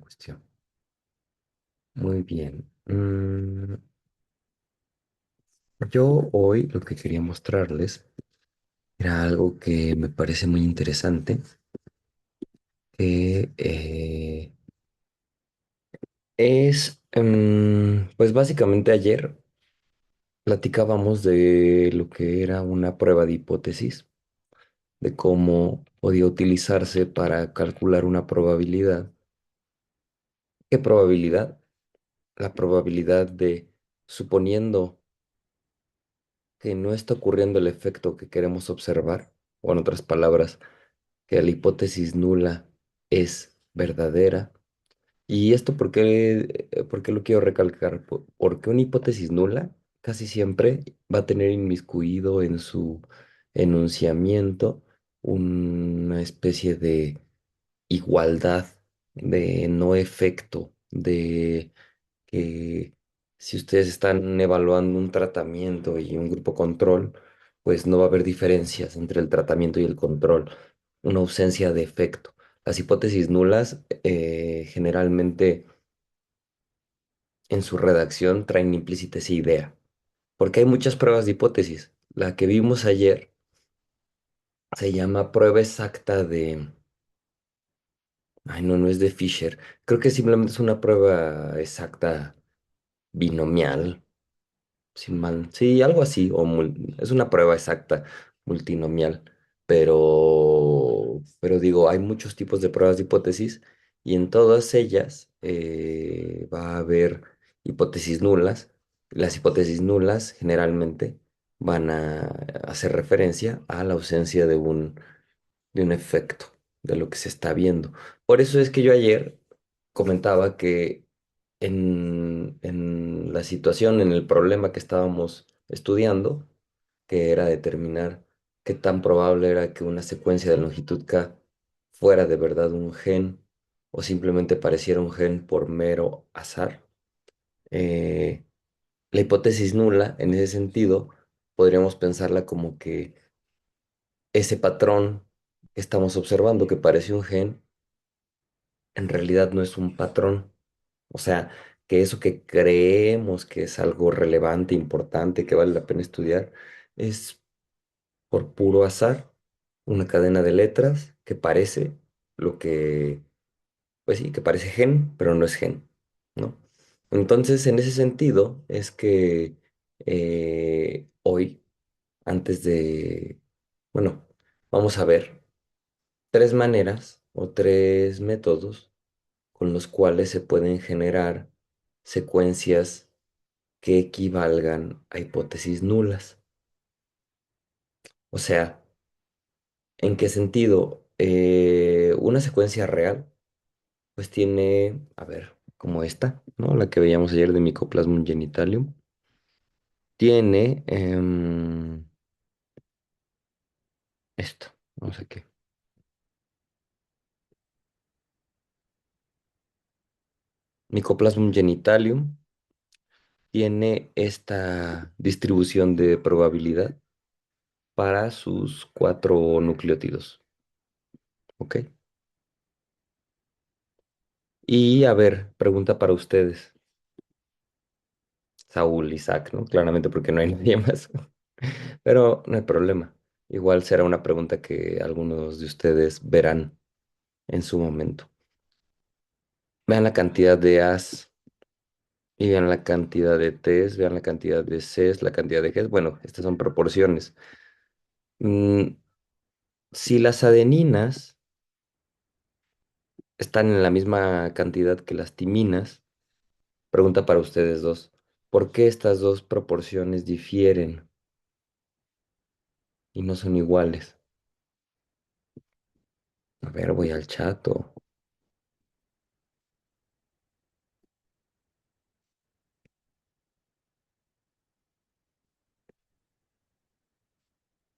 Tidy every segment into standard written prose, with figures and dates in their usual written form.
cuestión. Muy bien. Yo hoy lo que quería mostrarles era algo que me parece muy interesante, que pues básicamente ayer platicábamos de lo que era una prueba de hipótesis, de cómo podía utilizarse para calcular una probabilidad. ¿Qué probabilidad? La probabilidad de, suponiendo que no está ocurriendo el efecto que queremos observar, o en otras palabras, que la hipótesis nula es verdadera. ¿Y esto por qué lo quiero recalcar? Porque una hipótesis nula casi siempre va a tener inmiscuido en su enunciamiento una especie de igualdad, de no efecto, de que si ustedes están evaluando un tratamiento y un grupo control, pues no va a haber diferencias entre el tratamiento y el control, una ausencia de efecto. Las hipótesis nulas generalmente en su redacción traen implícita esa idea, porque hay muchas pruebas de hipótesis. La que vimos ayer se llama prueba exacta de... Ay, no, no es de Fisher. Creo que simplemente es una prueba exacta binomial. Sin mal. Sí, algo así, es una prueba exacta, multinomial, pero digo, hay muchos tipos de pruebas de hipótesis y en todas ellas va a haber hipótesis nulas. Las hipótesis nulas generalmente van a hacer referencia a la ausencia de un efecto de lo que se está viendo. Por eso es que yo ayer comentaba que en la situación, en el problema que estábamos estudiando, que era determinar qué tan probable era que una secuencia de longitud K fuera de verdad un gen o simplemente pareciera un gen por mero azar. eh, la hipótesis nula, en ese sentido, podríamos pensarla como que ese patrón que estamos observando, que parece un gen, en realidad no es un patrón. O sea, que eso que creemos que es algo relevante, importante, que vale la pena estudiar, es por puro azar una cadena de letras que parece lo que, pues sí, que parece gen, pero no es gen, ¿no? Entonces, en ese sentido, es que hoy, antes de, bueno, vamos a ver tres maneras o tres métodos con los cuales se pueden generar secuencias que equivalgan a hipótesis nulas. O sea, ¿en qué sentido? Una secuencia real, pues tiene, a ver, como esta, ¿no? La que veíamos ayer de Mycoplasma genitalium, tiene esto, no sé qué. Mycoplasma genitalium tiene esta distribución de probabilidad para sus cuatro nucleótidos, ¿ok? Y a ver, pregunta para ustedes. Saúl, Isaac, ¿no? Claramente porque no hay nadie más. Pero no hay problema. Igual será una pregunta que algunos de ustedes verán en su momento. Vean la cantidad de A's y vean la cantidad de T's, vean la cantidad de C's, la cantidad de G's. Bueno, estas son proporciones. Mm, si las adeninas están en la misma cantidad que las timinas, pregunta para ustedes dos. ¿Por qué estas dos proporciones difieren y no son iguales? A ver, voy al chato.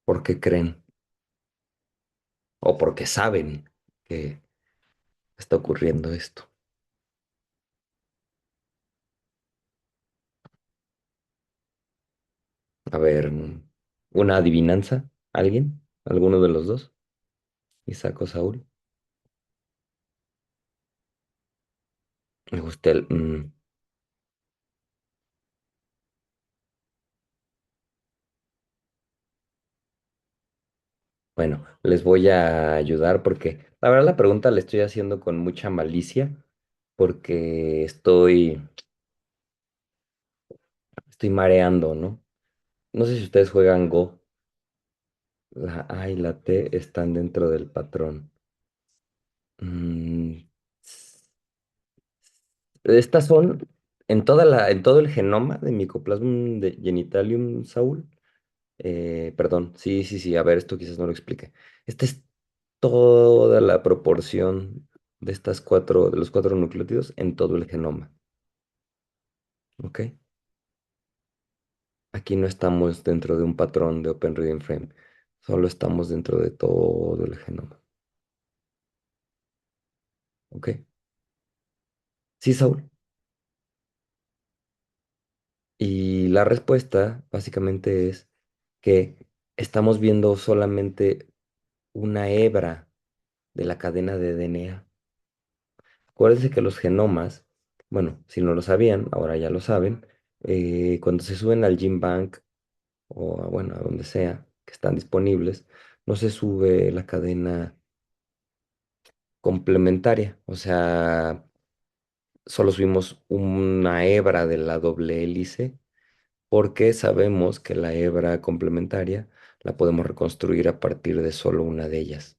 ¿Por qué creen? O porque saben que está ocurriendo esto. A ver, una adivinanza, ¿alguien? ¿Alguno de los dos? Isaac o Saúl. Me gusta el... Bueno, les voy a ayudar porque la verdad la pregunta la estoy haciendo con mucha malicia porque estoy mareando, ¿no? No sé si ustedes juegan Go. La A y la T están dentro del patrón. Mm, Estas son en todo el genoma de Mycoplasma de Genitalium, Saúl. Perdón, sí, sí, sí, a ver, esto quizás no lo explique. Esta es toda la proporción de de los cuatro nucleótidos en todo el genoma, ¿ok? Aquí no estamos dentro de un patrón de Open Reading Frame, solo estamos dentro de todo el genoma, ¿ok? Sí, Saúl. Y la respuesta básicamente es que estamos viendo solamente una hebra de la cadena de DNA. Acuérdense que los genomas, bueno, si no lo sabían, ahora ya lo saben, cuando se suben al GenBank o bueno, a donde sea que están disponibles, no se sube la cadena complementaria, o sea, solo subimos una hebra de la doble hélice porque sabemos que la hebra complementaria la podemos reconstruir a partir de solo una de ellas.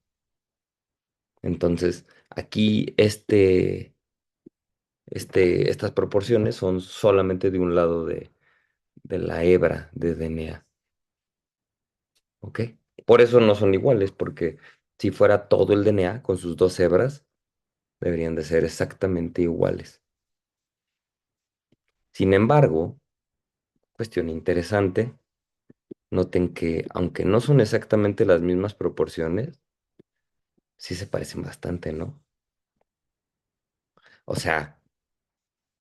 Entonces, aquí estas proporciones son solamente de un lado de la hebra de DNA, ¿ok? Por eso no son iguales, porque si fuera todo el DNA con sus dos hebras, deberían de ser exactamente iguales. Sin embargo, cuestión interesante, noten que aunque no son exactamente las mismas proporciones, sí se parecen bastante, ¿no? O sea,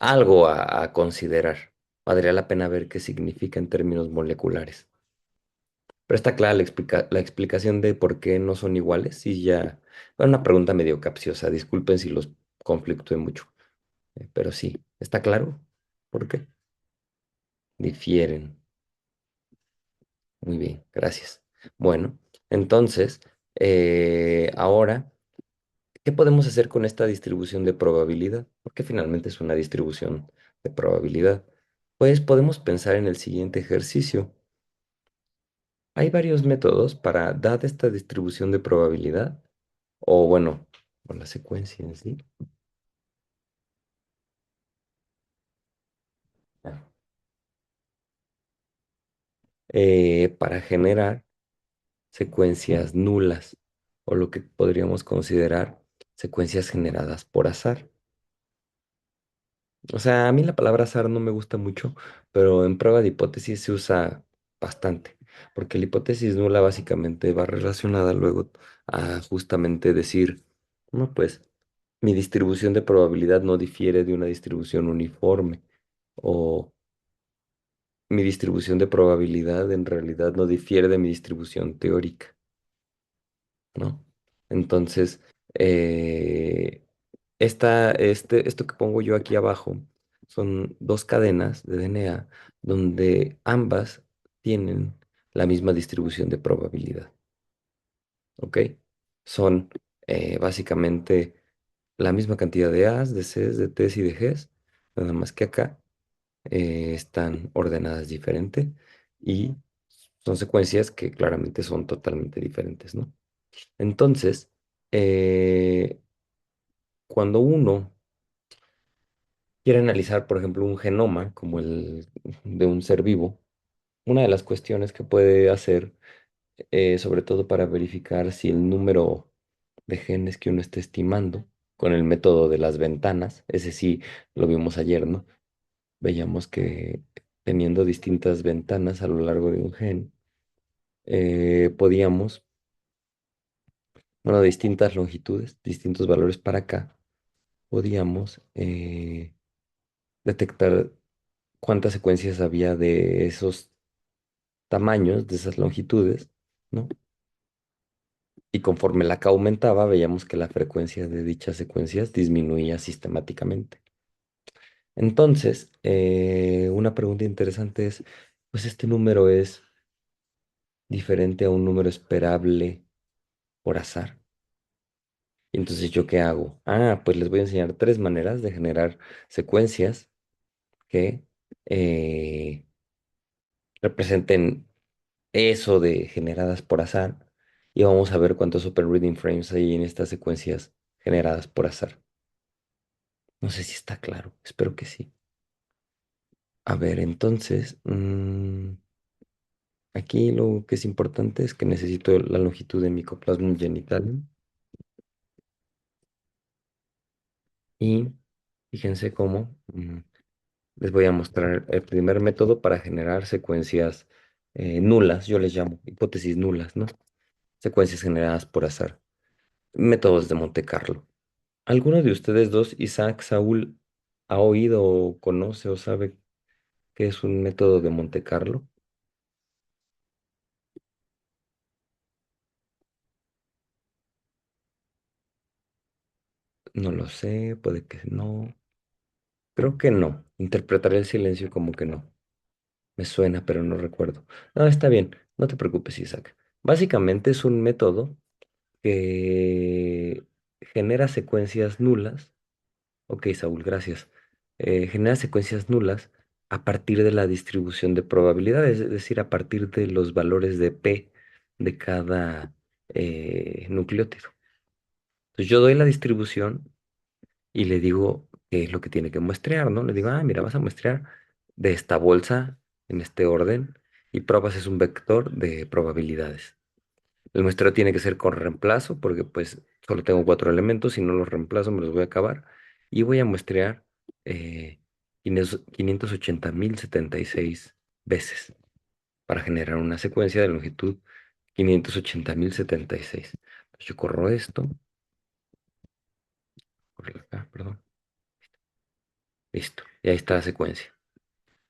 algo a considerar. Valdría la pena ver qué significa en términos moleculares. Pero está clara la explicación de por qué no son iguales. Sí, ya. Bueno, una pregunta medio capciosa. Disculpen si los conflictué mucho. Pero sí, ¿está claro? ¿Por qué? Difieren. Muy bien, gracias. Bueno, entonces, ahora, ¿qué podemos hacer con esta distribución de probabilidad? Porque finalmente es una distribución de probabilidad. Pues podemos pensar en el siguiente ejercicio. Hay varios métodos para, dada esta distribución de probabilidad, o bueno, o la secuencia en sí, ah, para generar secuencias nulas, o lo que podríamos considerar secuencias generadas por azar. O sea, a mí la palabra azar no me gusta mucho, pero en prueba de hipótesis se usa bastante, porque la hipótesis nula básicamente va relacionada luego a justamente decir, no, pues mi distribución de probabilidad no difiere de una distribución uniforme, o mi distribución de probabilidad en realidad no difiere de mi distribución teórica, ¿no? Entonces, eh, esto que pongo yo aquí abajo son dos cadenas de DNA donde ambas tienen la misma distribución de probabilidad, ¿ok? Son básicamente la misma cantidad de A's, de C's, de T's y de G's, nada más que acá están ordenadas diferente y son secuencias que claramente son totalmente diferentes, ¿no? Entonces, eh, cuando uno quiere analizar, por ejemplo, un genoma como el de un ser vivo, una de las cuestiones que puede hacer, sobre todo para verificar si el número de genes que uno está estimando con el método de las ventanas, ese sí lo vimos ayer, ¿no? Veíamos que teniendo distintas ventanas a lo largo de un gen, podíamos, bueno, distintas longitudes, distintos valores para acá, podíamos detectar cuántas secuencias había de esos tamaños, de esas longitudes, ¿no? Y conforme la K aumentaba, veíamos que la frecuencia de dichas secuencias disminuía sistemáticamente. Entonces, una pregunta interesante es, pues este número es diferente a un número esperable por azar. Y entonces, ¿yo qué hago? Ah, pues les voy a enseñar tres maneras de generar secuencias que eh, representen eso de generadas por azar. Y vamos a ver cuántos Open Reading Frames hay en estas secuencias generadas por azar. No sé si está claro, espero que sí. A ver, entonces, aquí lo que es importante es que necesito la longitud de Mycoplasma genital. Y fíjense cómo les voy a mostrar el primer método para generar secuencias nulas, yo les llamo hipótesis nulas, ¿no? Secuencias generadas por azar. Métodos de Monte Carlo. ¿Alguno de ustedes dos, Isaac, Saúl, ha oído o conoce o sabe qué es un método de Monte Carlo? No lo sé, puede que no. Creo que no. Interpretaré el silencio como que no. Me suena, pero no recuerdo. No, está bien. No te preocupes, Isaac. Básicamente es un método que genera secuencias nulas. Ok, Saúl, gracias. Genera secuencias nulas a partir de la distribución de probabilidades, es decir, a partir de los valores de P de cada nucleótido. Entonces yo doy la distribución y le digo qué es lo que tiene que muestrear, ¿no? Le digo, ah, mira, vas a muestrear de esta bolsa en este orden y pruebas es un vector de probabilidades. El muestreo tiene que ser con reemplazo porque pues solo tengo cuatro elementos, si no los reemplazo me los voy a acabar y voy a muestrear 580.076 veces para generar una secuencia de longitud 580.076. Entonces yo corro esto, corro acá, perdón, listo, y ahí está la secuencia.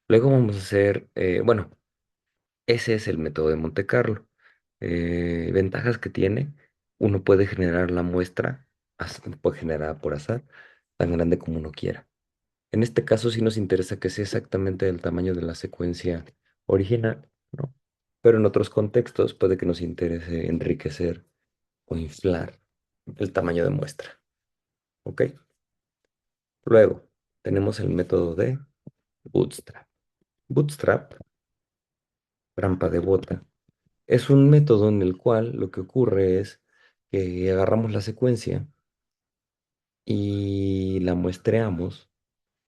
Luego vamos a hacer, bueno, ese es el método de Monte Carlo. Ventajas que tiene, uno puede generar la muestra, puede generar por azar, tan grande como uno quiera. En este caso sí nos interesa que sea exactamente del tamaño de la secuencia original, ¿no? Pero en otros contextos puede que nos interese enriquecer o inflar el tamaño de muestra, ¿ok? Luego tenemos el método de Bootstrap. Bootstrap, trampa de bota, es un método en el cual lo que ocurre es que agarramos la secuencia y la muestreamos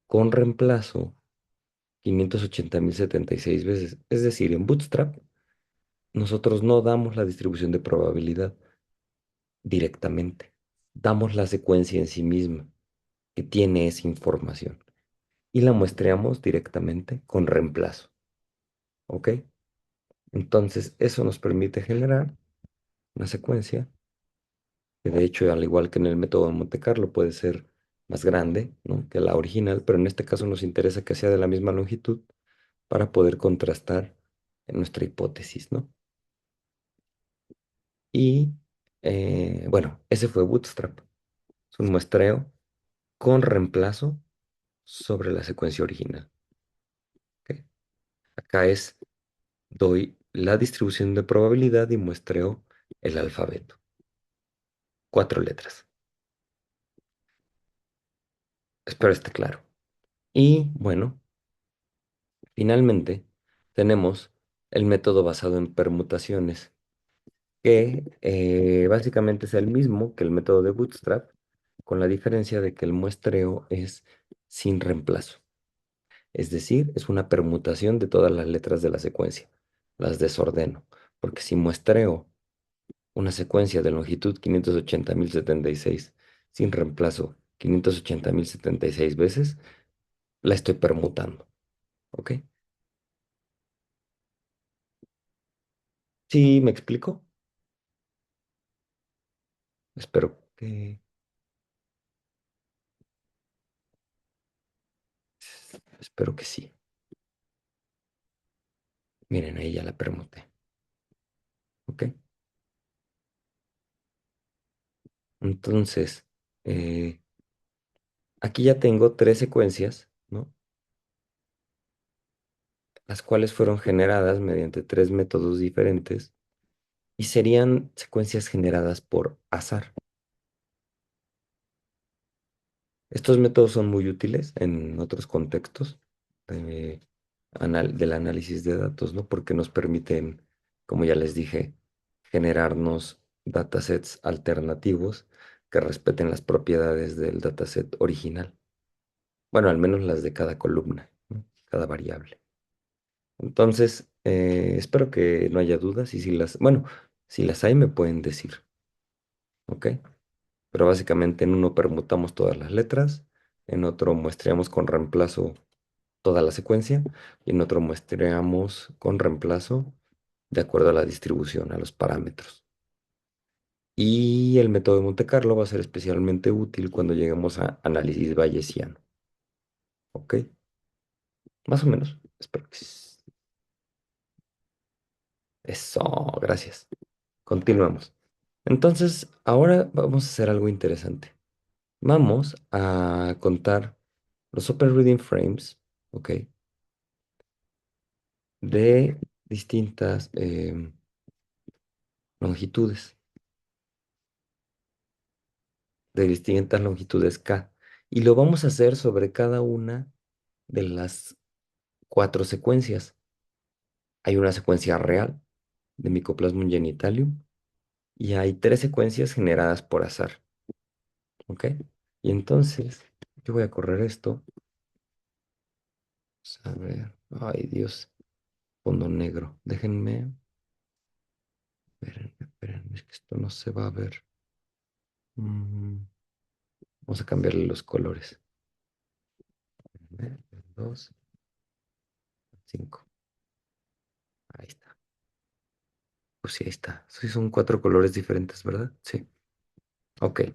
con reemplazo 580.076 veces. Es decir, en Bootstrap nosotros no damos la distribución de probabilidad directamente, damos la secuencia en sí misma que tiene esa información y la muestreamos directamente con reemplazo. ¿Ok? Entonces, eso nos permite generar una secuencia que de hecho, al igual que en el método de Monte Carlo, puede ser más grande, ¿no?, que la original, pero en este caso nos interesa que sea de la misma longitud para poder contrastar en nuestra hipótesis, ¿no? Y bueno, ese fue Bootstrap. Es un muestreo con reemplazo sobre la secuencia original. ¿Ok? Acá es, doy la distribución de probabilidad y muestreo el alfabeto. Cuatro letras. Espero esté claro. Y bueno, finalmente tenemos el método basado en permutaciones, que básicamente es el mismo que el método de Bootstrap, con la diferencia de que el muestreo es sin reemplazo. Es decir, es una permutación de todas las letras de la secuencia. Las desordeno, porque si muestreo una secuencia de longitud 580.076 sin reemplazo 580.076 veces, la estoy permutando. ¿Ok? ¿Sí me explico? Espero que sí. Miren, ahí ya la permuté. ¿Ok? Entonces, eh, aquí ya tengo tres secuencias, ¿no?, las cuales fueron generadas mediante tres métodos diferentes y serían secuencias generadas por azar. Estos métodos son muy útiles en otros contextos de del análisis de datos, ¿no? Porque nos permiten, como ya les dije, generarnos datasets alternativos que respeten las propiedades del dataset original. Bueno, al menos las de cada columna, ¿no? Cada variable. Entonces, espero que no haya dudas y si bueno, si las hay me pueden decir, ¿ok? Pero básicamente en uno permutamos todas las letras, en otro muestreamos con reemplazo toda la secuencia y en otro muestreamos con reemplazo de acuerdo a la distribución, a los parámetros. Y el método de Monte Carlo va a ser especialmente útil cuando lleguemos a análisis bayesiano, ¿ok? Más o menos. Espero que Eso, gracias. Continuamos. Entonces, ahora vamos a hacer algo interesante. Vamos a contar los Open Reading Frames, ¿ok? De distintas longitudes, de distintas longitudes K. Y lo vamos a hacer sobre cada una de las cuatro secuencias. Hay una secuencia real de Mycoplasma genitalium y hay tres secuencias generadas por azar, ¿ok? Y entonces, yo voy a correr esto. A ver, ay Dios, fondo negro. Déjenme, espérenme, es que esto no se va a ver. Mm, Vamos a cambiarle los colores. Dos, cinco. Ahí está. Pues sí, ahí está. Sí, son cuatro colores diferentes, ¿verdad? Sí. Ok. ¿Qué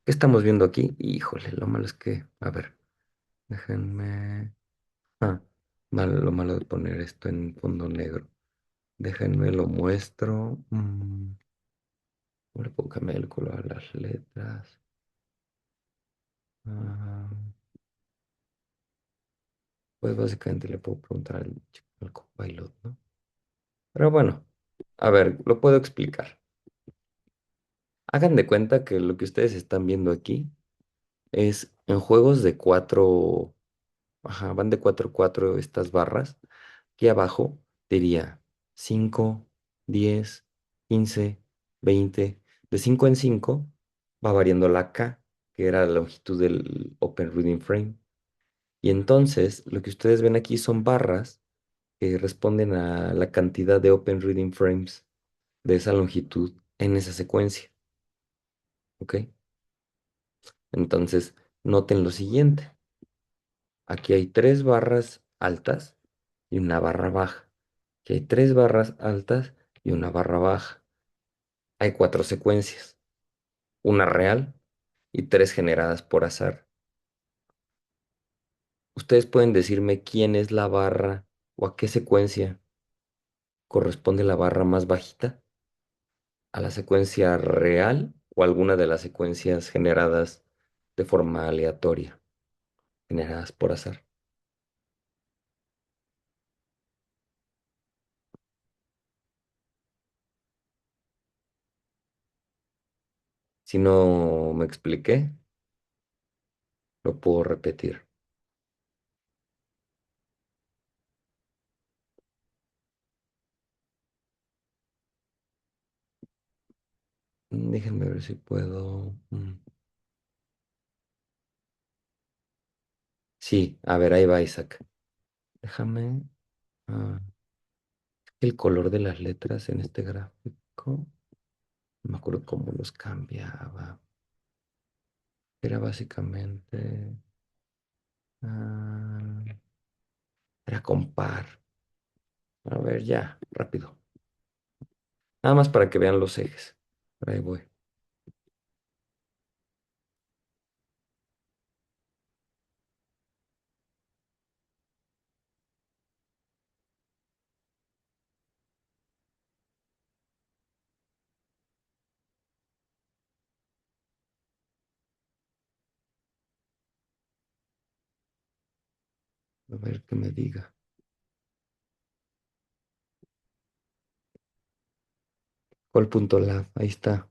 estamos viendo aquí? Híjole, lo malo es que, a ver, déjenme. Ah, lo malo de poner esto en fondo negro. Déjenme lo muestro. ¿Cómo le puedo cambiar el color a las letras? Ah, pues básicamente le puedo preguntar al copilot, ¿no? Pero bueno, a ver, lo puedo explicar. Hagan de cuenta que lo que ustedes están viendo aquí es en juegos de cuatro, ajá, van de cuatro a cuatro estas barras. Aquí abajo diría 5, 10, 15, 20. De 5 en 5 va variando la K, que era la longitud del Open Reading Frame. Y entonces lo que ustedes ven aquí son barras que responden a la cantidad de Open Reading Frames de esa longitud en esa secuencia. ¿Ok? Entonces, noten lo siguiente. Aquí hay tres barras altas y una barra baja. Aquí hay tres barras altas y una barra baja. Hay cuatro secuencias, una real y tres generadas por azar. Ustedes pueden decirme quién es la barra o a qué secuencia corresponde la barra más bajita, a la secuencia real o alguna de las secuencias generadas de forma aleatoria, generadas por azar. Si no me expliqué, lo puedo repetir. Déjenme ver si puedo. Sí, a ver, ahí va Isaac. Déjame. ah, el color de las letras en este gráfico. No me acuerdo cómo los cambiaba. Era básicamente. ah, Era con par. A ver, ya, rápido. Nada más para que vean los ejes. Por ahí voy. A ver qué me diga. ¿Cuál punto la? Ahí está.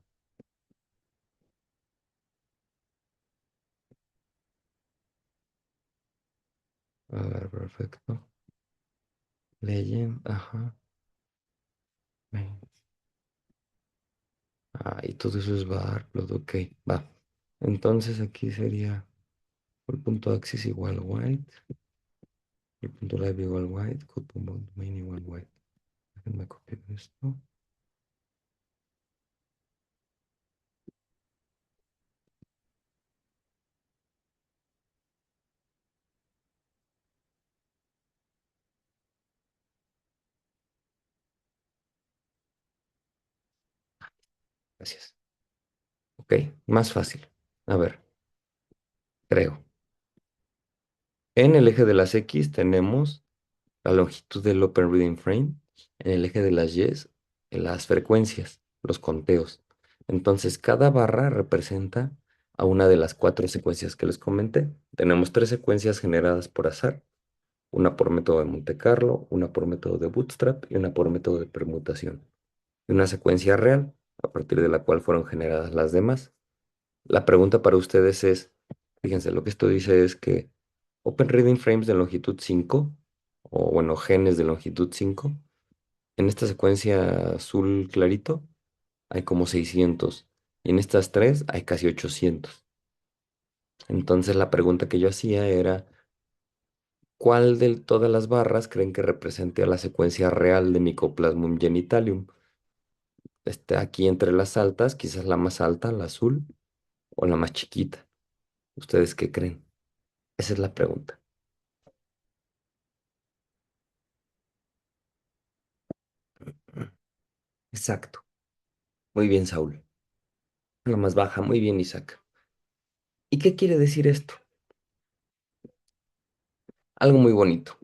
A ver, perfecto. Legend, ajá. Ven. Ah, y todo eso es barcode, ok, va. Entonces aquí sería el punto axis igual white, el punto live igual white, code main igual white. Déjenme copiar esto. Gracias. Ok, más fácil. A ver, creo. En el eje de las X tenemos la longitud del Open Reading Frame. En el eje de las Y, las frecuencias, los conteos. Entonces, cada barra representa a una de las cuatro secuencias que les comenté. Tenemos tres secuencias generadas por azar, una por método de Monte Carlo, una por método de Bootstrap y una por método de permutación. Y una secuencia real, a partir de la cual fueron generadas las demás. La pregunta para ustedes es, fíjense, lo que esto dice es que Open Reading Frames de longitud 5 o bueno, genes de longitud 5 en esta secuencia azul clarito hay como 600 y en estas tres hay casi 800. Entonces la pregunta que yo hacía era, ¿cuál de todas las barras creen que represente a la secuencia real de Mycoplasmum genitalium? Aquí entre las altas, quizás la más alta, la azul, o la más chiquita. ¿Ustedes qué creen? Esa es la pregunta. Exacto. Muy bien, Saúl. La más baja, muy bien, Isaac. ¿Y qué quiere decir esto? Algo muy bonito,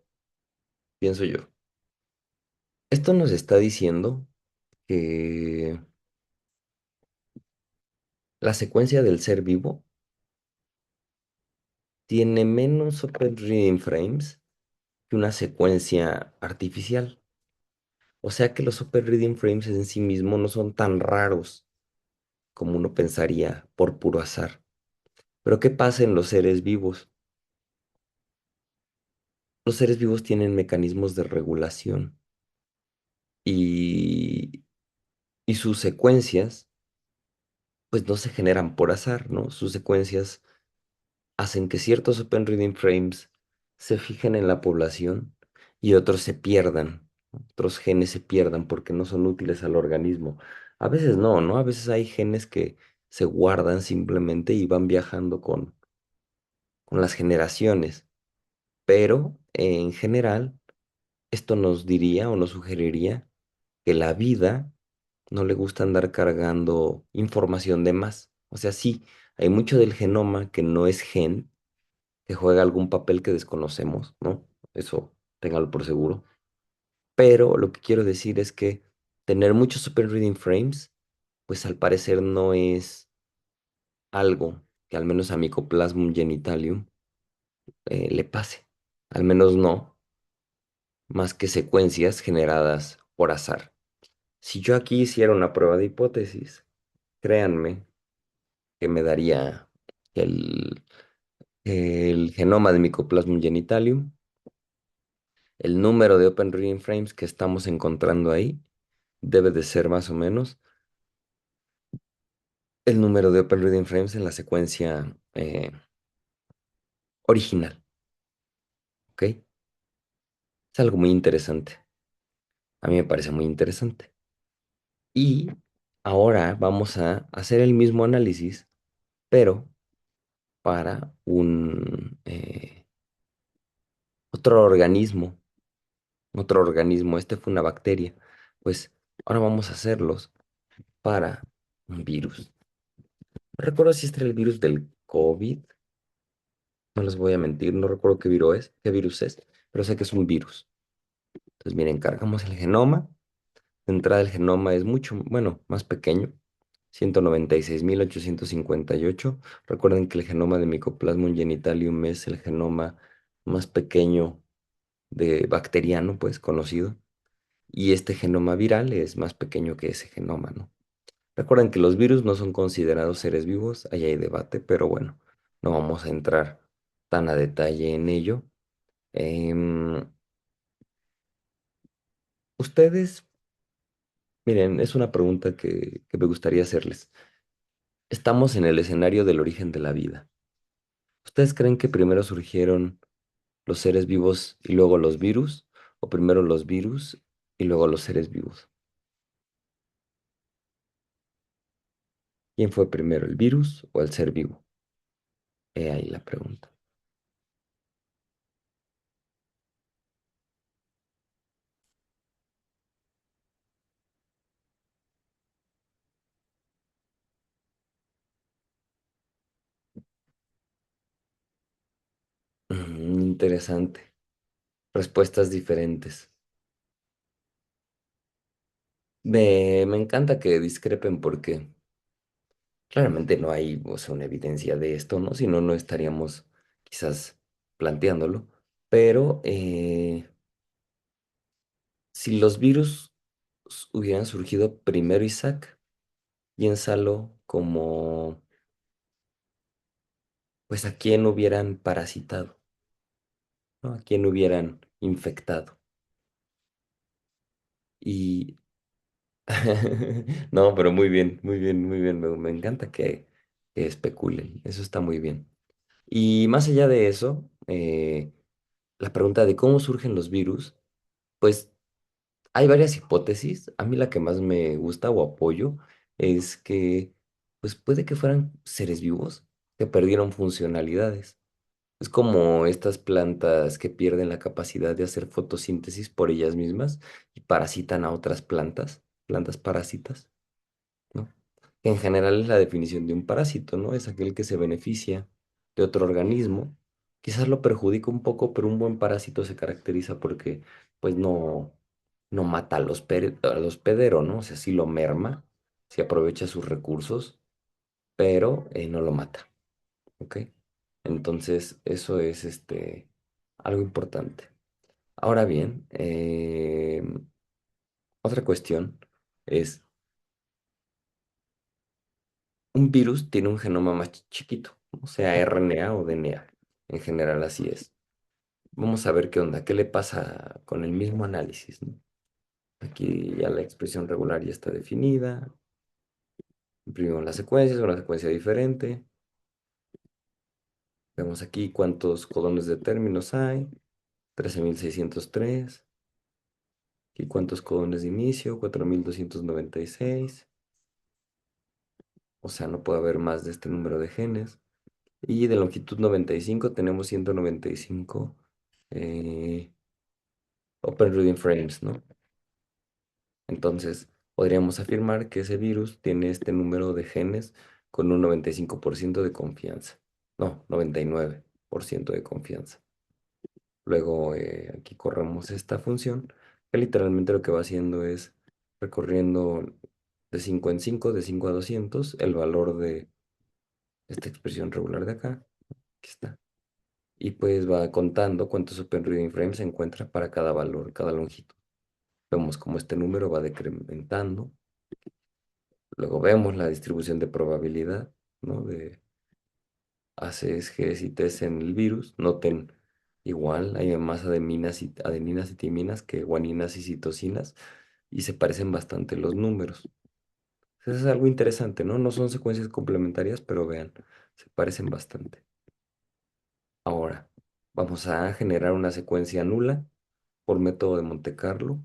pienso yo. Esto nos está diciendo que la secuencia del ser vivo tiene menos open reading frames que una secuencia artificial. O sea que los open reading frames en sí mismos no son tan raros como uno pensaría por puro azar. Pero ¿qué pasa en los seres vivos? Los seres vivos tienen mecanismos de regulación y, y sus secuencias pues no se generan por azar, ¿no? Sus secuencias hacen que ciertos Open Reading Frames se fijen en la población y otros se pierdan, ¿no? Otros genes se pierdan porque no son útiles al organismo. A veces no, ¿no? A veces hay genes que se guardan simplemente y van viajando con las generaciones, pero en general esto nos diría o nos sugeriría que la vida no le gusta andar cargando información de más. O sea, sí, hay mucho del genoma que no es gen, que juega algún papel que desconocemos, ¿no? Eso téngalo por seguro. Pero lo que quiero decir es que tener muchos super reading frames, pues al parecer no es algo que al menos a Mycoplasma genitalium le pase. Al menos no, más que secuencias generadas por azar. Si yo aquí hiciera una prueba de hipótesis, créanme que me daría el, el genoma de Mycoplasma genitalium, el número de Open Reading Frames que estamos encontrando ahí debe de ser más o menos el número de Open Reading Frames en la secuencia original, ¿ok? Es algo muy interesante. A mí me parece muy interesante. Y ahora vamos a hacer el mismo análisis, pero para un otro organismo. Este fue una bacteria. Pues ahora vamos a hacerlos para un virus. No recuerdo si este era el virus del COVID. No les voy a mentir, no recuerdo qué virus es, pero sé que es un virus. Entonces, miren, cargamos el genoma. De entrada, el genoma es mucho, bueno, más pequeño, 196.858. Recuerden que el genoma de Mycoplasma genitalium es el genoma más pequeño de bacteriano, pues conocido. Y este genoma viral es más pequeño que ese genoma, ¿no? Recuerden que los virus no son considerados seres vivos, ahí hay debate, pero bueno, no vamos a entrar tan a detalle en ello. Em, ustedes, miren, es una pregunta que me gustaría hacerles. Estamos en el escenario del origen de la vida. ¿Ustedes creen que primero surgieron los seres vivos y luego los virus? ¿O primero los virus y luego los seres vivos? ¿Quién fue primero, el virus o el ser vivo? He ahí la pregunta. Interesante. Respuestas diferentes. Me encanta que discrepen porque claramente no hay, o sea, una evidencia de esto, ¿no? Si no, no estaríamos quizás planteándolo. Pero si los virus hubieran surgido primero, Isaac, piénsalo como, pues, a quién hubieran parasitado, ¿no? A quién hubieran infectado. Y no, pero muy bien, muy bien, muy bien. Me encanta que especulen. Eso está muy bien. Y más allá de eso, la pregunta de cómo surgen los virus, pues hay varias hipótesis. A mí la que más me gusta o apoyo es que, pues puede que fueran seres vivos que perdieron funcionalidades. Es como estas plantas que pierden la capacidad de hacer fotosíntesis por ellas mismas y parasitan a otras plantas, plantas parásitas, ¿no? Que en general es la definición de un parásito, ¿no? Es aquel que se beneficia de otro organismo. Quizás lo perjudica un poco, pero un buen parásito se caracteriza porque, pues, no mata al hospedero, ¿no? O sea, sí lo merma, sí aprovecha sus recursos, pero no lo mata, ¿ok? Entonces, eso es algo importante. Ahora bien, otra cuestión es, un virus tiene un genoma más chiquito, o sea, RNA o DNA. En general así es. Vamos a ver qué onda, qué le pasa con el mismo análisis, ¿no? Aquí ya la expresión regular ya está definida. Imprimimos las secuencias, una secuencia diferente. Vemos aquí cuántos codones de términos hay. 13.603. Aquí cuántos codones de inicio. 4.296. O sea, no puede haber más de este número de genes. Y de longitud 95 tenemos 195 eh, Open Reading Frames, ¿no? Entonces, podríamos afirmar que ese virus tiene este número de genes con un 95% de confianza. No, 99% de confianza. Luego, aquí corremos esta función, que literalmente lo que va haciendo es recorriendo de 5 en 5, de 5 a 200, el valor de esta expresión regular de acá. Aquí está. Y pues va contando cuántos Open Reading Frames se encuentra para cada valor, cada longitud. Vemos cómo este número va decrementando. Luego vemos la distribución de probabilidad, ¿no? De A's, G's y T's en el virus. Noten igual, hay más adeninas y timinas que guaninas y citosinas y se parecen bastante los números. Eso es algo interesante, ¿no? No son secuencias complementarias, pero vean, se parecen bastante. Ahora, vamos a generar una secuencia nula por método de Monte Carlo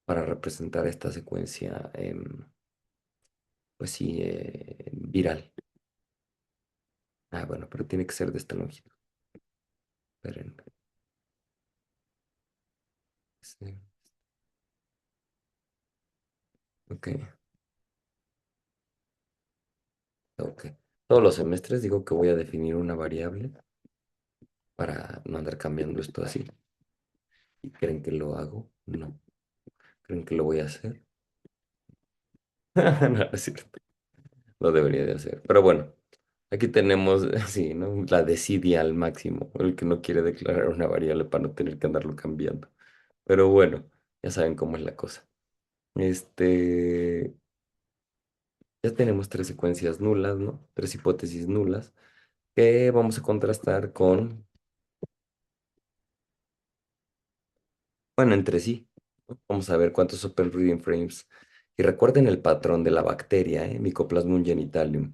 para representar esta secuencia, pues sí, viral. Ah, bueno, pero tiene que ser de esta longitud. Esperen. Sí, ok, ok. Todos los semestres digo que voy a definir una variable para no andar cambiando esto así. ¿Y creen que lo hago? No. ¿Creen que lo voy a hacer? No, no es cierto. Lo debería de hacer. Pero bueno, aquí tenemos, sí, ¿no? La desidia al máximo. El que no quiere declarar una variable para no tener que andarlo cambiando. Pero bueno, ya saben cómo es la cosa. Este, Ya tenemos tres secuencias nulas, ¿no? Tres hipótesis nulas que vamos a contrastar con, bueno, entre sí, ¿no? Vamos a ver cuántos Open Reading Frames. Y recuerden el patrón de la bacteria, Mycoplasma genitalium.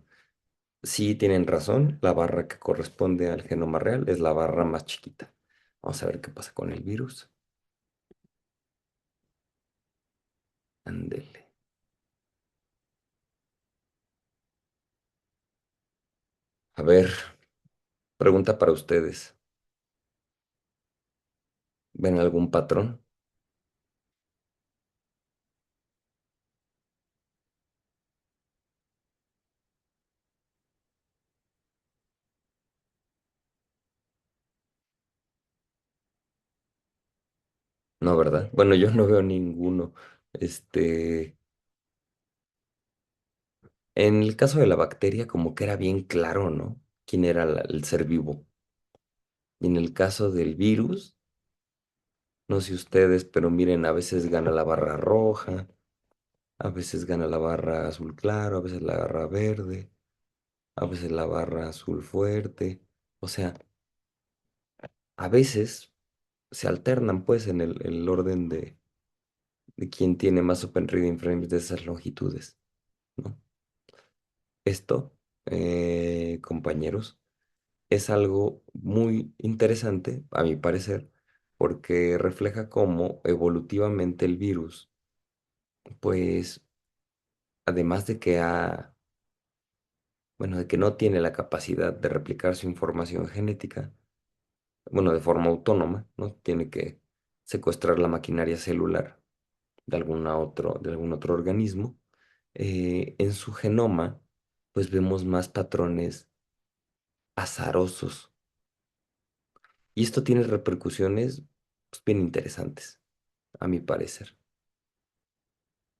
Sí, tienen razón, la barra que corresponde al genoma real es la barra más chiquita. Vamos a ver qué pasa con el virus. Ándele. A ver, pregunta para ustedes. ¿Ven algún patrón? No, ¿verdad? Bueno, yo no veo ninguno. Este, en el caso de la bacteria, como que era bien claro, ¿no? ¿Quién era el ser vivo? Y en el caso del virus, no sé ustedes, pero miren, a veces gana la barra roja, a veces gana la barra azul claro, a veces la barra verde, a veces la barra azul fuerte. O sea, a veces se alternan pues en el orden de quién tiene más Open Reading Frames de esas longitudes, ¿no? Esto, compañeros, es algo muy interesante, a mi parecer, porque refleja cómo evolutivamente el virus, pues, además de que bueno, de que no tiene la capacidad de replicar su información genética, bueno, de forma autónoma, ¿no? Tiene que secuestrar la maquinaria celular de algún otro organismo. En su genoma, pues vemos más patrones azarosos. Y esto tiene repercusiones pues, bien interesantes, a mi parecer,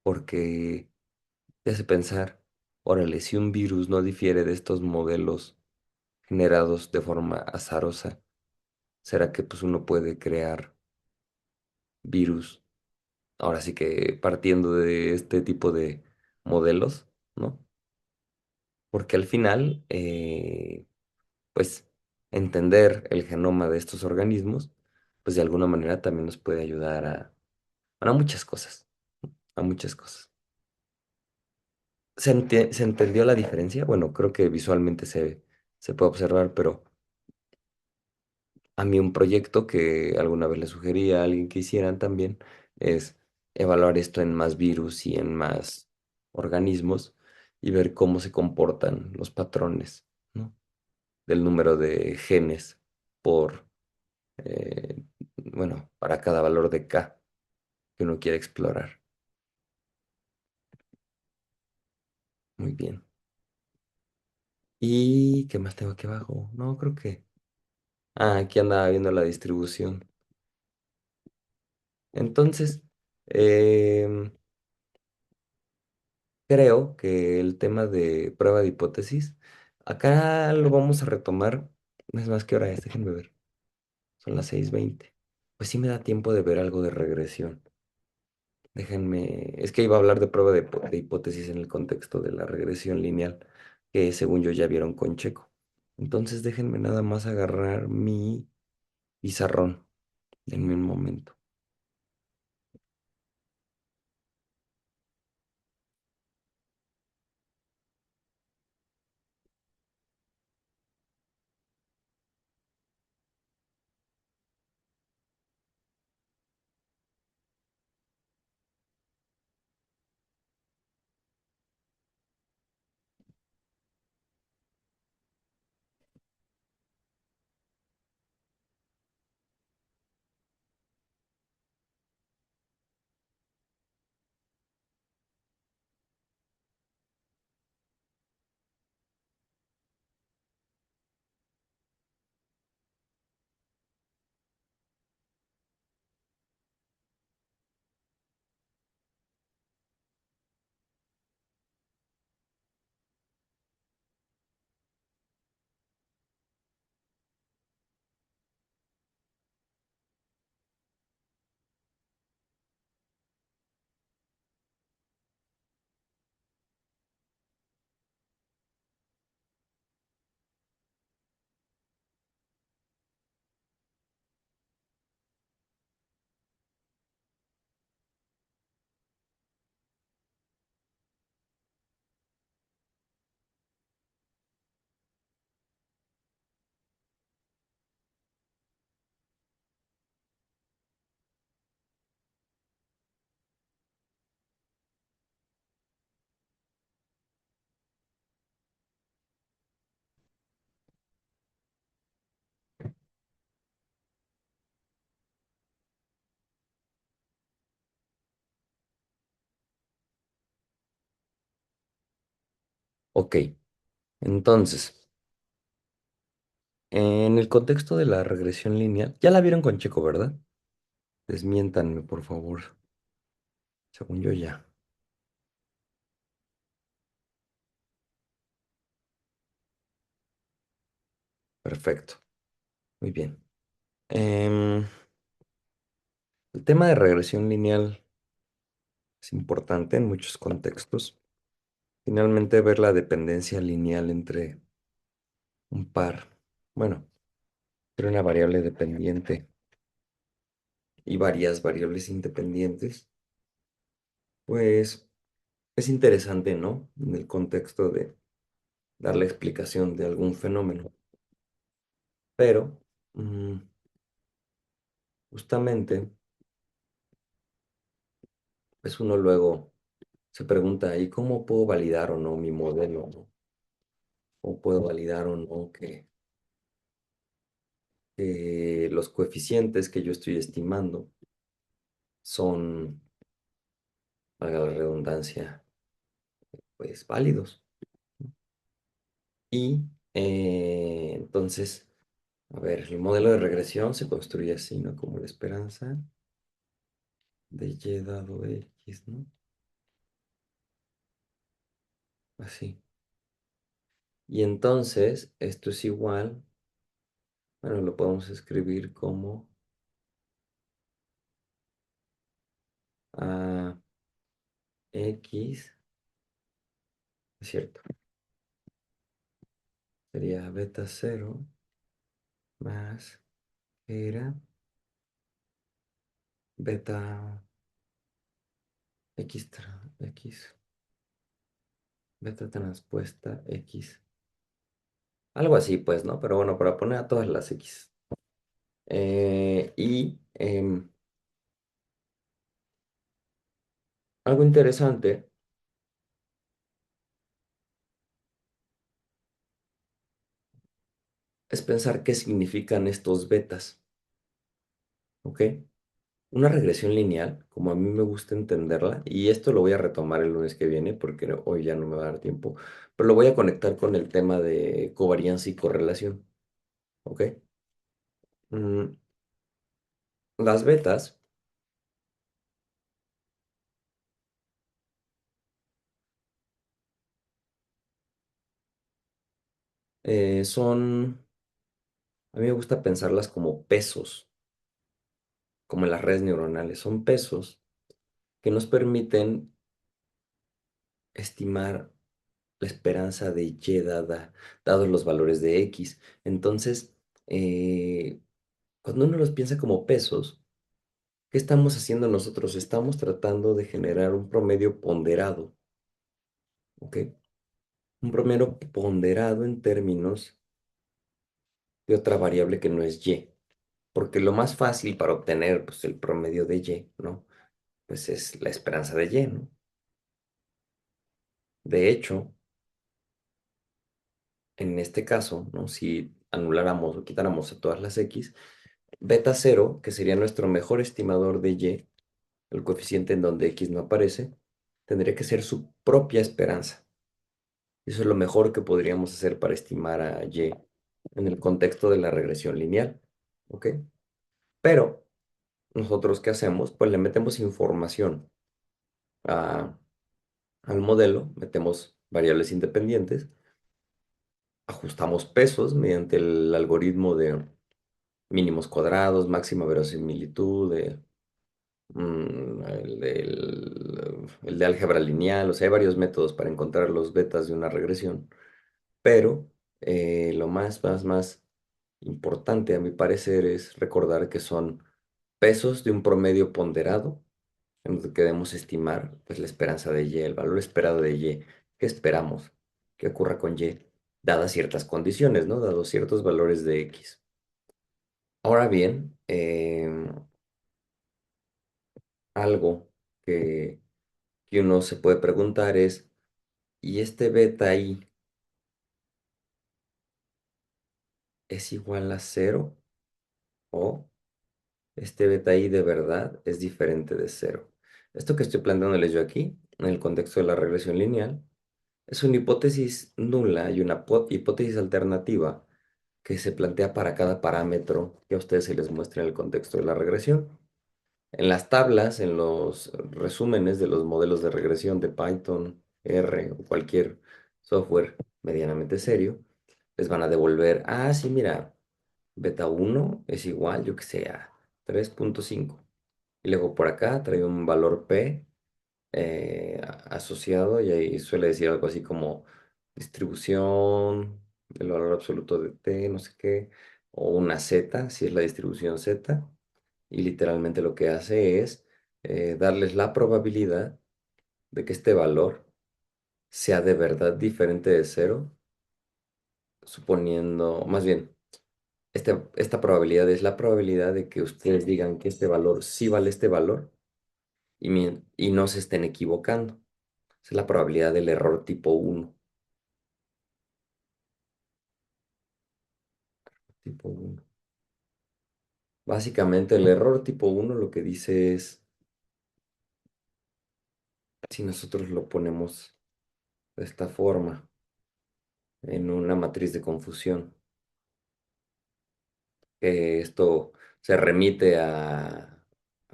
porque te hace pensar, órale, si un virus no difiere de estos modelos generados de forma azarosa, ¿será que pues uno puede crear virus? Ahora sí que partiendo de este tipo de modelos, ¿no? Porque al final, pues entender el genoma de estos organismos, pues de alguna manera también nos puede ayudar a muchas cosas, a muchas cosas. ¿Se entendió la diferencia? Bueno, creo que visualmente se puede observar, pero a mí un proyecto que alguna vez le sugerí a alguien que hicieran también es evaluar esto en más virus y en más organismos y ver cómo se comportan los patrones, ¿no? Del número de genes por, bueno, para cada valor de K que uno quiere explorar. Muy bien. ¿Y qué más tengo aquí abajo? No, creo que... Ah, aquí andaba viendo la distribución. Entonces, em, creo que el tema de prueba de hipótesis, acá lo vamos a retomar. Es más, ¿qué hora es? Déjenme ver. Son las 6:20. Pues sí me da tiempo de ver algo de regresión. Déjenme, es que iba a hablar de prueba de hipótesis en el contexto de la regresión lineal, que según yo ya vieron con Checo. Entonces déjenme nada más agarrar mi pizarrón. Denme un momento. Ok, entonces, en el contexto de la regresión lineal, ya la vieron con Checo, ¿verdad? Desmiéntanme, por favor. Según yo ya. Perfecto. Muy bien. Em, el tema de regresión lineal es importante en muchos contextos. Finalmente, ver la dependencia lineal entre un par, bueno, entre una variable dependiente y varias variables independientes, pues es interesante, ¿no? En el contexto de dar la explicación de algún fenómeno. Pero, mm, justamente, pues uno luego se pregunta, ¿y cómo puedo validar o no mi modelo, ¿no? ¿Cómo puedo validar o no que los coeficientes que yo estoy estimando son, valga la redundancia, pues válidos? Y entonces, a ver, el modelo de regresión se construye así, ¿no? Como la esperanza de y dado x, ¿no? Así. Y entonces, esto es igual, bueno, lo podemos escribir como a x, es cierto, sería beta cero más era beta x, beta transpuesta x. Algo así, pues, ¿no? Pero bueno, para poner a todas las x. Y algo interesante es pensar qué significan estos betas, ¿ok? Una regresión lineal, como a mí me gusta entenderla, y esto lo voy a retomar el lunes que viene porque hoy ya no me va a dar tiempo, pero lo voy a conectar con el tema de covarianza y correlación, ¿ok? Mm, las betas son, a mí me gusta pensarlas como pesos, como en las redes neuronales, son pesos que nos permiten estimar la esperanza de y dados los valores de x. Entonces, cuando uno los piensa como pesos, ¿qué estamos haciendo nosotros? Estamos tratando de generar un promedio ponderado, ¿ok? Un promedio ponderado en términos de otra variable que no es y, porque lo más fácil para obtener pues, el promedio de y, ¿no? Pues es la esperanza de y, ¿no? De hecho, en este caso, ¿no? Si anuláramos o quitáramos a todas las x, beta cero, que sería nuestro mejor estimador de y, el coeficiente en donde x no aparece, tendría que ser su propia esperanza. Eso es lo mejor que podríamos hacer para estimar a y en el contexto de la regresión lineal, ¿ok? Pero nosotros, ¿qué hacemos? Pues le metemos información a- al modelo, metemos variables independientes, ajustamos pesos mediante el algoritmo de mínimos cuadrados, máxima verosimilitud, el de álgebra lineal, o sea, hay varios métodos para encontrar los betas de una regresión, pero lo más importante a mi parecer es recordar que son pesos de un promedio ponderado en donde queremos estimar pues, la esperanza de y, el valor esperado de y, qué esperamos que ocurra con y, dadas ciertas condiciones, ¿no? Dados ciertos valores de x. Ahora bien, algo que, que uno se puede preguntar es, ¿y este beta i es igual a cero? ¿O este beta i de verdad es diferente de cero? Esto que estoy planteándoles yo aquí, en el contexto de la regresión lineal, Es una hipótesis nula y una hipótesis alternativa que se plantea para cada parámetro que a ustedes se les muestra en el contexto de la regresión. En las tablas, en los resúmenes de los modelos de regresión de Python, R o cualquier software medianamente serio, les van a devolver, ah, sí, mira, beta uno es igual, yo que sé, a 3.5. Y luego por acá trae un valor P asociado y ahí suele decir algo así como distribución del valor absoluto de T, no sé qué, o una Z, si es la distribución Z, y literalmente lo que hace es darles la probabilidad de que este valor sea de verdad diferente de cero, suponiendo, más bien, esta probabilidad es la probabilidad de que ustedes digan que este valor sí vale este valor y no se estén equivocando. Esa es la probabilidad del error tipo uno. Tipo uno. Básicamente el error tipo uno lo que dice es, si nosotros lo ponemos de esta forma, en una matriz de confusión, que esto se remite a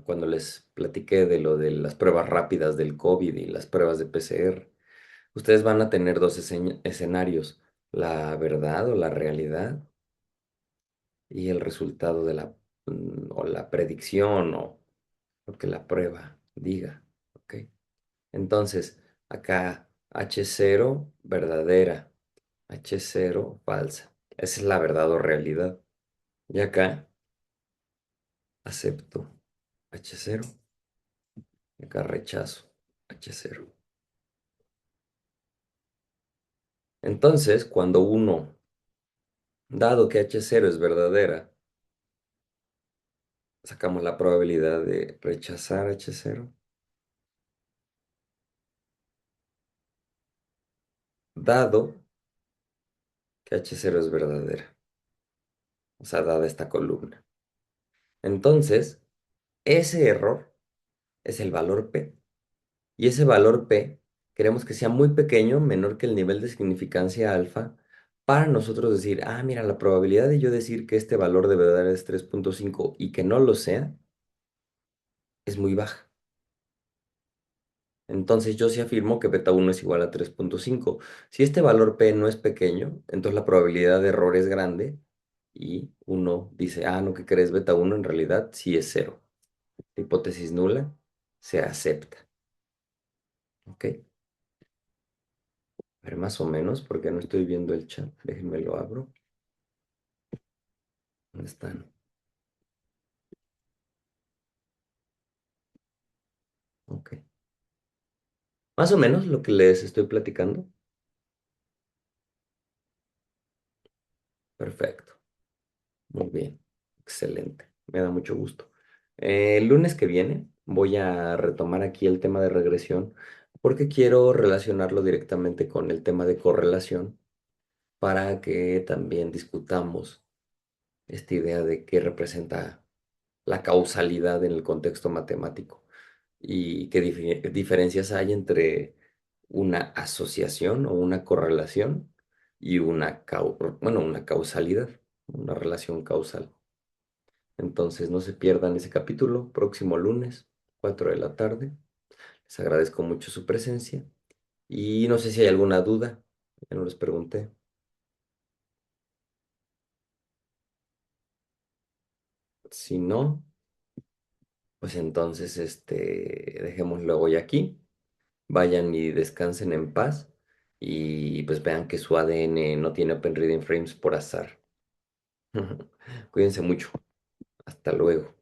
cuando les platiqué de lo de las pruebas rápidas del COVID y las pruebas de PCR. Ustedes van a tener dos escenarios, la verdad o la realidad y el resultado de o la predicción o lo que la prueba diga. ¿Ok? Entonces, acá H0 verdadera, H0 falsa. Esa es la verdad o realidad. Y acá acepto H0, y acá rechazo H0. Entonces, cuando uno, dado que H0 es verdadera, sacamos la probabilidad de rechazar H0, dado que H0 es verdadera, o sea, dada esta columna. Entonces, ese error es el valor P. Y ese valor P queremos que sea muy pequeño, menor que el nivel de significancia alfa, para nosotros decir, ah, mira, la probabilidad de yo decir que este valor de verdad es 3.5 y que no lo sea es muy baja. Entonces yo sí afirmo que beta uno es igual a 3.5. Si este valor P no es pequeño, entonces la probabilidad de error es grande y uno dice, ah, no, ¿qué crees? Beta uno en realidad sí es cero. Hipótesis nula se acepta. ¿Ok? A ver, más o menos, porque no estoy viendo el chat. Déjenme lo abro. ¿Dónde están? Ok. Más o menos lo que les estoy platicando. Perfecto. Muy bien. Excelente. Me da mucho gusto. El lunes que viene voy a retomar aquí el tema de regresión porque quiero relacionarlo directamente con el tema de correlación para que también discutamos esta idea de qué representa la causalidad en el contexto matemático y qué diferencias hay entre una asociación o una correlación y bueno, una causalidad, una relación causal. Entonces no se pierdan ese capítulo, próximo lunes, 4 de la tarde. Les agradezco mucho su presencia y no sé si hay alguna duda, ya no les pregunté. Si no, pues entonces dejémoslo hoy aquí. Vayan y descansen en paz y pues vean que su ADN no tiene Open Reading Frames por azar. Cuídense mucho. Hasta luego.